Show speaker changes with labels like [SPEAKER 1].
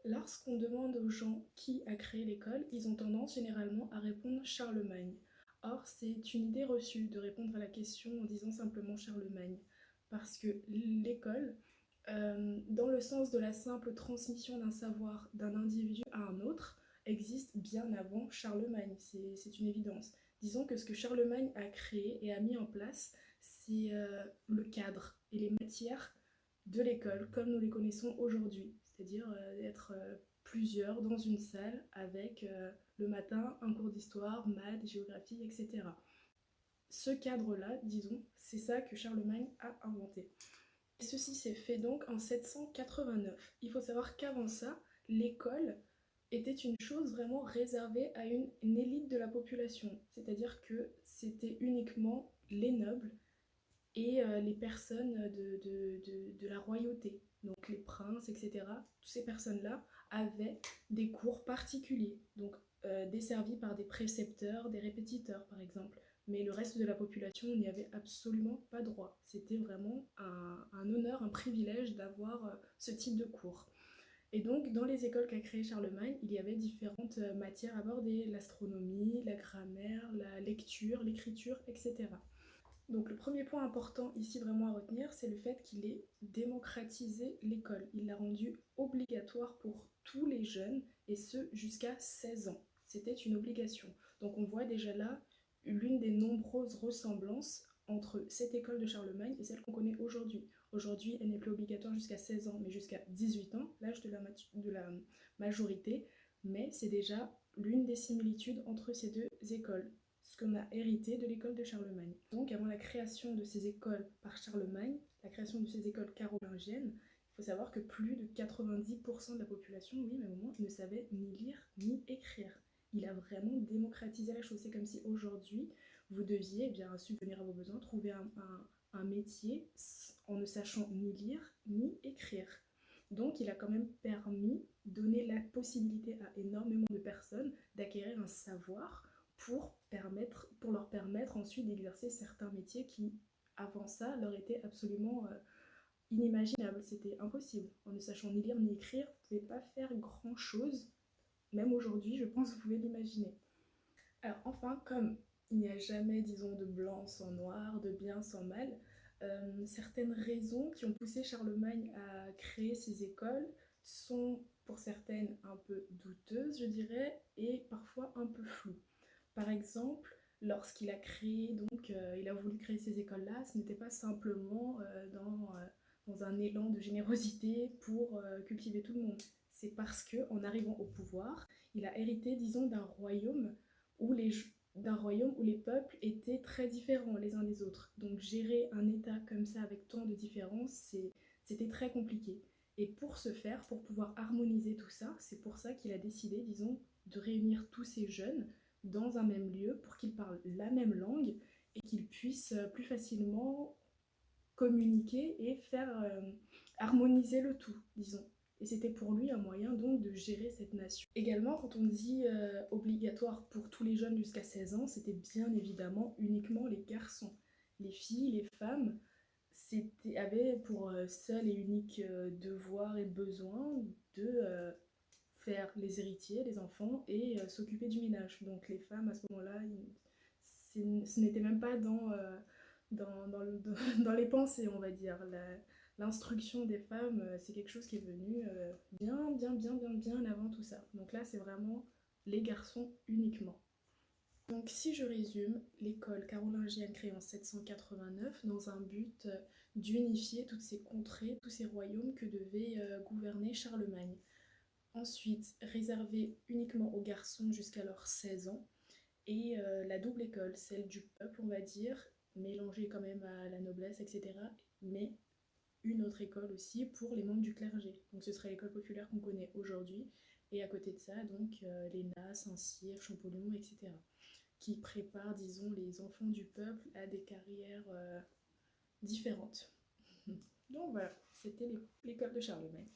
[SPEAKER 1] Lorsqu'on demande aux gens qui a créé l'école, ils ont tendance généralement à répondre Charlemagne. Or, c'est une idée reçue de répondre à la question en disant simplement Charlemagne. Parce que l'école, dans le sens de la simple transmission d'un savoir d'un individu à un autre, existe bien avant Charlemagne, c'est une évidence. Disons que ce que Charlemagne a créé et a mis en place, c'est le cadre et les matières de l'école comme nous les connaissons aujourd'hui, c'est-à-dire être plusieurs dans une salle avec le matin un cours d'histoire, maths, géographie, etc. Ce cadre-là, disons, c'est ça que Charlemagne a inventé. Et ceci s'est fait donc en 789. Il faut savoir qu'avant ça, l'école était une chose vraiment réservée à une élite de la population, c'est-à-dire que c'était uniquement les nobles et les personnes de la royauté, donc les princes, etc. Toutes ces personnes-là avaient des cours particuliers, donc desservis par des précepteurs, des répétiteurs par exemple. Mais le reste de la population n'y avait absolument pas droit. C'était vraiment un honneur, un privilège d'avoir ce type de cours. Et donc, dans les écoles qu'a créé Charlemagne, il y avait différentes matières abordées, l'astronomie, la grammaire, la lecture, l'écriture, etc. Donc le premier point important ici vraiment à retenir, c'est le fait qu'il ait démocratisé l'école. Il l'a rendue obligatoire pour tous les jeunes, et ce jusqu'à 16 ans. C'était une obligation. Donc on voit déjà là l'une des nombreuses ressemblances entre cette école de Charlemagne et celle qu'on connaît aujourd'hui. Aujourd'hui, elle n'est plus obligatoire jusqu'à 16 ans, mais jusqu'à 18 ans, l'âge de la majorité. Mais c'est déjà l'une des similitudes entre ces deux écoles, ce qu'on a hérité de l'école de Charlemagne. Donc avant la création de ces écoles par Charlemagne, la création de ces écoles carolingiennes, il faut savoir que plus de 90% de la population, oui même au moins, ne savait ni lire ni écrire. Il a vraiment démocratisé la chose. C'est comme si aujourd'hui, vous deviez eh bien subvenir à vos besoins, trouver un métier en ne sachant ni lire ni écrire. Donc il a quand même permis, donné la possibilité à énormément de personnes d'acquérir un savoir pour leur permettre ensuite d'exercer certains métiers qui, avant ça, leur étaient absolument inimaginables. C'était impossible. En ne sachant ni lire ni écrire, vous ne pouvez pas faire grand-chose. Même aujourd'hui, je pense que vous pouvez l'imaginer. Alors enfin, comme il n'y a jamais, disons, de blanc sans noir, de bien sans mal, certaines raisons qui ont poussé Charlemagne à créer ces écoles sont pour certaines un peu douteuses, je dirais, et parfois un peu floues. Par exemple, lorsqu'il a créé, donc il a voulu créer ces écoles-là, ce n'était pas simplement dans un élan de générosité pour cultiver tout le monde. C'est parce qu'en arrivant au pouvoir, il a hérité, disons, où les, d'un royaume où les peuples étaient très différents les uns des autres. Donc gérer un État comme ça avec tant de différences, c'était très compliqué. Et pour ce faire, pour pouvoir harmoniser tout ça, c'est pour ça qu'il a décidé, disons, de réunir tous ces jeunes dans un même lieu pour qu'ils parlent la même langue et qu'ils puissent plus facilement communiquer et faire harmoniser le tout, disons. Et c'était pour lui un moyen donc de gérer cette nation. Également, quand on dit obligatoire pour tous les jeunes jusqu'à 16 ans, c'était bien évidemment uniquement les garçons. Les filles, les femmes, avaient pour seul et unique devoir et besoin de faire les héritiers, les enfants, et s'occuper du ménage. Donc les femmes, à ce moment-là, ce n'était même pas dans les pensées, on va dire. L'instruction des femmes, c'est quelque chose qui est venu bien avant tout ça. Donc là, c'est vraiment les garçons uniquement. Donc si je résume, l'école carolingienne créée en 789 dans un but d'unifier toutes ces contrées, tous ces royaumes que devait gouverner Charlemagne. Ensuite, réservée uniquement aux garçons jusqu'à leurs 16 ans. Et la double école, celle du peuple, on va dire, mélangée quand même à la noblesse, etc. Mais une autre école aussi pour les membres du clergé. Donc ce serait l'école populaire qu'on connaît aujourd'hui. Et à côté de ça, donc l'ENA, Saint-Cyr, Champollion, etc. Qui préparent, disons, les enfants du peuple à des carrières différentes. Donc voilà, c'était l'école de Charlemagne.